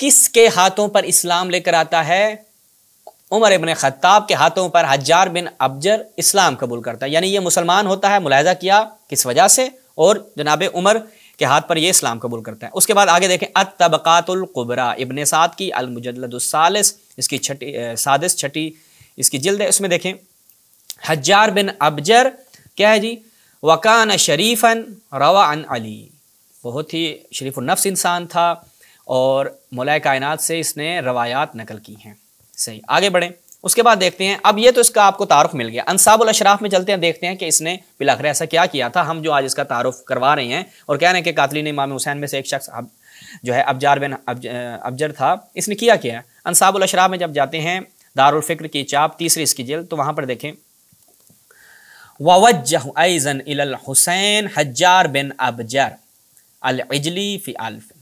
کس کے ہاتھوں پر اسلام لے کر آتا ہے؟ عمر ابن خطاب کے ہاتھوں پر حجار بن ابجر اسلام قبول کرتا ہے، یعنی یہ مسلمان ہوتا ہے، ملاحظہ کیا کس وجہ سے، اور جناب عمر کے ہاتھ پر یہ اسلام قبول کرتا ہے۔ اس کے بعد آگے دیکھیں الطبقات القبریٰ، ابن سعد کی المجلد الثالث، اس کی چھٹی اس کی جلد ہے، اس میں دیکھیں حجار بن ابجر کیا ہے جی، وکان شریفن روا عن علی، بہت ہی شریف النفس انسان تھا اور مولا کائنات سے اس نے روایات نقل کی ہیں۔ صحیح، آگے بڑھیں۔ اس کے بعد دیکھتے ہیں، اب یہ تو اس کا آپ کو تعارف مل گیا، انصاب الاشراف میں چلتے ہیں، دیکھتے ہیں کہ اس نے بالآخر ایسا کیا کیا تھا۔ ہم جو آج اس کا تعارف کروا رہے ہیں اور کہہ رہے ہیں کہ قاتلین امام حسین میں سے ایک شخص جو ہے ابجار بن ابجر تھا، اس نے کیا ہے۔ انصاب الاشراف میں جب جاتے ہیں، دارالفکر کی چاپ 3 اس کی جلد، تو وہاں پر دیکھیں وَوَجَّهُ أَيْضًا إِلَى الْحُسَيْنِ حجار بن ابجر العجلی فی الف۔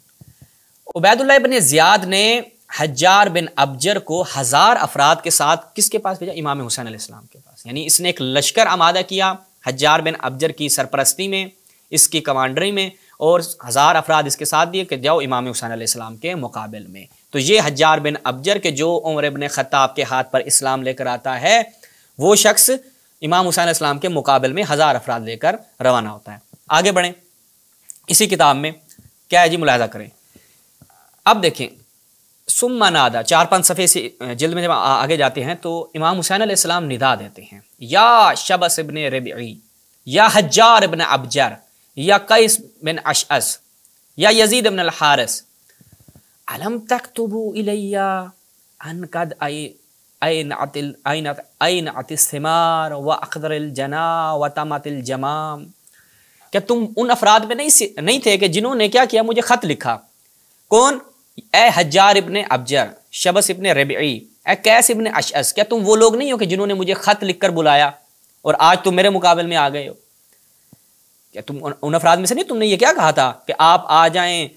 عبید اللہ ابن زیاد نے حجار بن ابجر کو 1000 افراد کے ساتھ کس کے پاس بھیجا؟ امام حسین علیہ السلام کے پاس، یعنی اس نے ایک لشکر آمادہ کیا حجار بن ابجر کی سرپرستی میں، اس کی کمانڈری میں، اور 1000 افراد اس کے ساتھ دیے کہ جاؤ امام حسین علیہ السلام کے مقابل میں۔ تو یہ حجار بن ابجر کے جو عمر ابن خطاب کے ہاتھ پر اسلام لے کر آتا ہے، وہ شخص امام حسین علیہ السلام کے مقابل میں 1000 افراد لے کر روانہ ہوتا ہے۔ آگے بڑھیں، اسی کتاب میں کیا ہے جی، ملاحظہ کریں۔ اب دیکھیں ثم نادا، 4-5 صفحے سے جلد میں جب آگے جاتے ہیں تو امام حسین علیہ السلام ندا دیتے ہیں، یا شبس ابن ربعی، یا حجار ابن ابجر، یا قیس بن اشعث، یا یزید ابن الحارث، علم تکتبوا الی ان قد اینعت الثمار واخضر الجنا وتمت الجمام۔ کیا تم ان افراد میں نہیں تھے کہ جنہوں نے کیا کیا، مجھے خط لکھا؟ کون؟ اے حجار ابن ابجر، شبس ابن ربعی، اے قیس ابن اشعث، کیا تم وہ لوگ نہیں ہو کہ جنہوں نے مجھے خط لکھ کر بلایا اور آج تم میرے مقابل میں آ گئے ہو؟ کیا تم ان افراد میں سے نہیں؟ تم نے یہ کیا کہا تھا کہ آپ آ جائیں،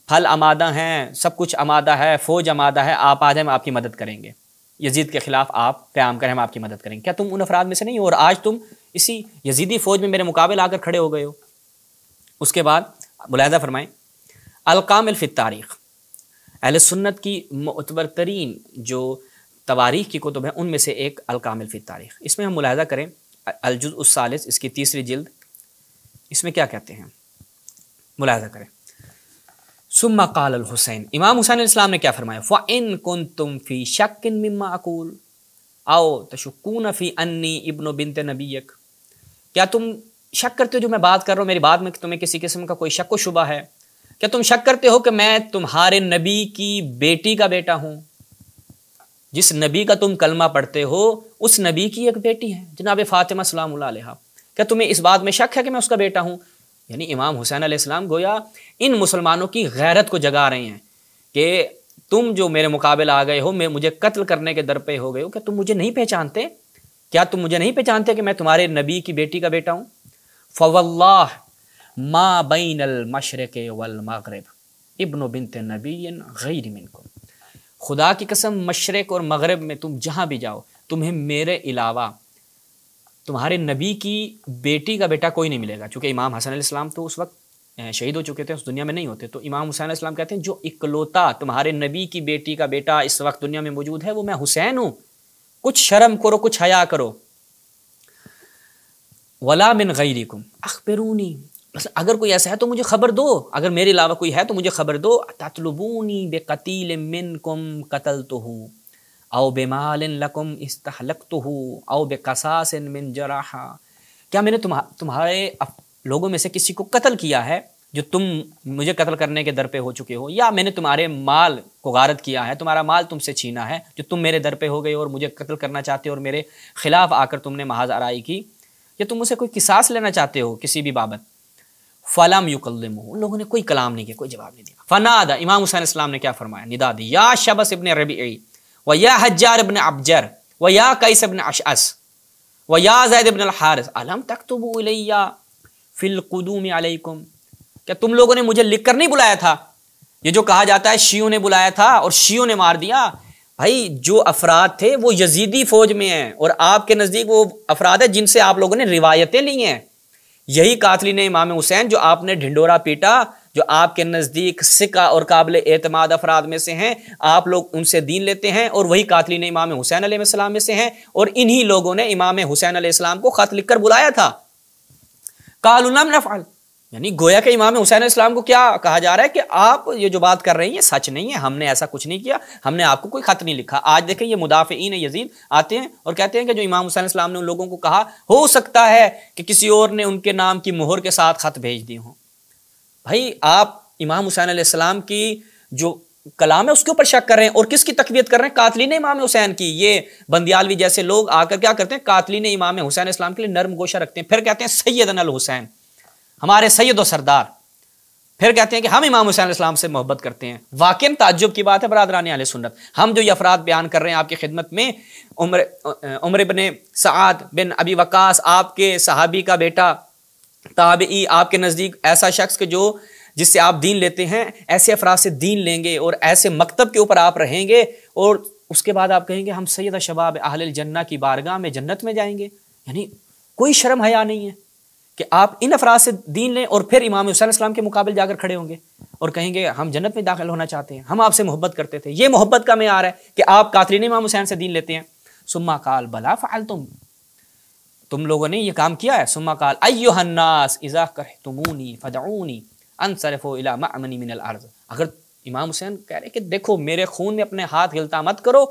پھل آمادہ ہیں، سب کچھ آمادہ ہے، فوج آمادہ ہے، آپ آ جائیں، ہم آپ کی مدد کریں گے، یزید کے خلاف آپ قیام کریں، ہم آپ کی مدد کریں گے۔ کیا تم ان افراد میں سے نہیں ہو اور آج تم اسی یزیدی فوج میں میرے مقابل آ کر کھڑے ہو گئے ہو؟ اس کے بعد ملاحظہ فرمائیں، الکامل فی التاریخ، اہل سنت کی معتبر ترین جو تواریخ کی کتب ہیں ان میں سے ایک الکامل فی التاریخ۔ اس میں ہم ملاحظہ کریں الجزء الثالث، اس کی 3 جلد، اس میں کیا کہتے ہیں، ملاحظہ کریں۔ ثم قال الحسین، امام حسین علیہ السلام نے کیا فرمایا؟ فَإِن كُنتُم فِي شَكٍّ مِّمَّا أَقُولُ أَوْ تَشُكُّونَ فِي أَنِّي ابن بنت نبیک، کیا تم شک کرتے ہو جو میں بات کر رہا ہوں میری بات میں، کہ تمہیں کسی قسم کا کوئی شک و شبہ ہے؟ کیا تم شک کرتے ہو کہ میں تمہارے نبی کی بیٹی کا بیٹا ہوں؟ جس نبی کا تم کلمہ پڑھتے ہو اس نبی کی ایک بیٹی ہے جناب فاطمہ سلام اللہ علیہا، کیا تمہیں اس بات میں شک ہے کہ میں اس کا بیٹا ہوں؟ یعنی امام حسین علیہ السلام گویا ان مسلمانوں کی غیرت کو جگا رہے ہیں کہ تم جو میرے مقابل آ گئے ہو، میں مجھے قتل کرنے کے در پہ ہو گئے ہو، کیا تم مجھے نہیں پہچانتے؟ کیا تم مجھے نہیں پہچانتے کہ میں تمہارے نبی کی بیٹی کا بیٹا ہوں؟ فواللہ ما بین المشرق والمغرب ابن بنت نبی غیر منکم، خدا کی قسم مشرق اور مغرب میں تم جہاں بھی جاؤ، تمہیں میرے علاوہ تمہارے نبی کی بیٹی کا بیٹا کوئی نہیں ملے گا۔ چونکہ امام حسن علیہ السلام تو اس وقت شہید ہو چکے تھے، اس دنیا میں نہیں ہوتے، تو امام حسین علیہ السلام کہتے ہیں جو اکلوتا تمہارے نبی کی بیٹی کا بیٹا اس وقت دنیا میں موجود ہے وہ میں حسین ہوں، کچھ شرم کرو، کچھ حیا کرو۔ ولا من غیرکم اخبرونی، بس اگر کوئی ایسا ہے تو مجھے خبر دو، اگر میرے علاوہ کوئی ہے تو مجھے خبر دو۔ تطلبونی بقتیل منکم قتلتہ او بمال لکم استحلقتہ او بقصاص من جراحہ، کیا میں نے تمہارے لوگوں میں سے کسی کو قتل کیا ہے جو تم مجھے قتل کرنے کے در پہ ہو چکے ہو، یا میں نے تمہارے مال کو غارت کیا ہے، تمہارا مال تم سے چھینا ہے جو تم میرے در پہ ہو گئے اور مجھے قتل کرنا چاہتے ہو اور میرے خلاف آ کر تم نے محاذ آرائی کی، یا تم مجھ سے کوئی قصاص لینا چاہتے ہو کسی بھی بابت؟ فلم یکلمہ، ان لوگوں نے کوئی کلام نہیں کیا، کوئی جواب نہیں دیا۔ فنادا، امام حسین السلام نے کیا فرمایا، ندا دی، یا شبس ابن ربیعی و یا حجار ابن ابجر و یا قیس ابن اشعث و یا زید ابن الحارث الم تکتبوا الی فی القدوم علیکم، کیا تم لوگوں نے مجھے لکھ کر نہیں بلایا تھا؟ یہ جو کہا جاتا ہے شیعوں نے بلایا تھا اور شیعوں نے مار دیا، بھائی جو افراد تھے وہ یزیدی فوج میں ہیں اور آپ کے نزدیک وہ افراد ہیں جن سے آپ لوگوں نے روایتیں لی ہیں، یہی قاتلین امام حسین جو آپ نے ڈھنڈورا پیٹا جو آپ کے نزدیک ثقہ اور قابل اعتماد افراد میں سے ہیں، آپ لوگ ان سے دین لیتے ہیں، اور وہی قاتلین امام حسین علیہ السلام میں سے ہیں، اور انہی لوگوں نے امام حسین علیہ السلام کو خط لکھ کر بلایا تھا۔ قالوا لم نفعل، یعنی گویا کہ امام حسین علیہ السلام کو کیا کہا جا رہا ہے کہ آپ یہ جو بات کر رہے ہیں یہ سچ نہیں ہے، ہم نے ایسا کچھ نہیں کیا، ہم نے آپ کو کوئی خط نہیں لکھا۔ آج دیکھیں یہ مدافعین یزید آتے ہیں اور کہتے ہیں کہ جو امام حسین علیہ السلام نے ان لوگوں کو کہا ہو سکتا ہے کہ کسی اور نے ان کے نام کی مہر کے ساتھ خط بھیج دی ہوں۔ بھائی آپ امام حسین علیہ السلام کی جو کلام ہے اس کے اوپر شک کر رہے ہیں، اور کس کی تقویت کر رہے ہیں؟ قاتلین امام حسین کی۔ یہ بندیالوی جیسے لوگ آ کر کیا کرتے ہیں؟ قاتلین امام حسین علیہ السلام کے لیے نرم گوشہ رکھتے ہیں، پھر کہتے ہیں سیدنا الحسین، ہمارے سید و سردار، پھر کہتے ہیں کہ ہم امام حسین علیہ السلام سے محبت کرتے ہیں۔ واقعاً تعجب کی بات ہے برادران اہل سنت، ہم جو یہ افراد بیان کر رہے ہیں آپ کی خدمت میں، عمر بن سعد بن ابی وقاص، آپ کے صحابی کا بیٹا، تابعی، آپ کے نزدیک ایسا شخص کہ جو جس سے آپ دین لیتے ہیں، ایسے افراد سے دین لیں گے اور ایسے مکتب کے اوپر آپ رہیں گے، اور اس کے بعد آپ کہیں گے ہم سید شباب اہل الجنہ کی بارگاہ میں جنت میں جائیں گے؟ یعنی کوئی شرم حیا نہیں ہے کہ آپ ان افراد سے دین لیں اور پھر امام حسین علیہ السلام کے مقابل جا کر کھڑے ہوں گے اور کہیں گے ہم جنت میں داخل ہونا چاہتے ہیں، ہم آپ سے محبت کرتے تھے۔ یہ محبت کا معیار ہے کہ آپ قاتلین امام حسین سے دین لیتے ہیں؟ ثم قال بلا فعلتم، تم لوگوں نے یہ کام کیا ہے۔ ثم قال ایھا الناس اذا کرہتمونی فدعونی انصرفوا الی مأمنی من الارض، اگر امام حسین کہہ رہے کہ دیکھو میرے خون میں اپنے ہاتھ غلطہ مت کرو،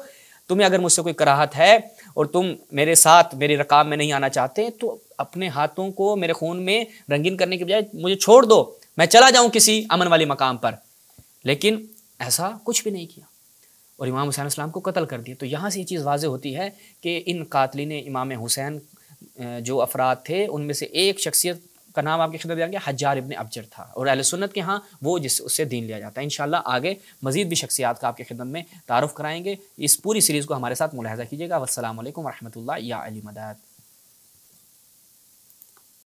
تمہیں اگر مجھ سے کوئی کراہت ہے اور تم میرے ساتھ میری رکاب میں نہیں آنا چاہتے تو اپنے ہاتھوں کو میرے خون میں رنگین کرنے کے بجائے مجھے چھوڑ دو، میں چلا جاؤں کسی امن والی مقام پر۔ لیکن ایسا کچھ بھی نہیں کیا اور امام حسین علیہ السلام کو قتل کر دیا۔ تو یہاں سے یہ چیز واضح ہوتی ہے کہ ان قاتلین امام حسین جو افراد تھے ان میں سے ایک شخصیت کا نام آپ کی خدمت میں حجار ابن ابجر تھا، اور اہل سنت کے ہاں وہ جس اس سے دین لیا جاتا ہے۔ انشاءاللہ آگے مزید بھی شخصیات کا آپ کی خدمت میں تعارف کرائیں گے۔ اس پوری سیریز کو ہمارے ساتھ ملاحظہ کیجیے گا۔ والسلام علیکم ورحمۃ اللہ یا علی مدد۔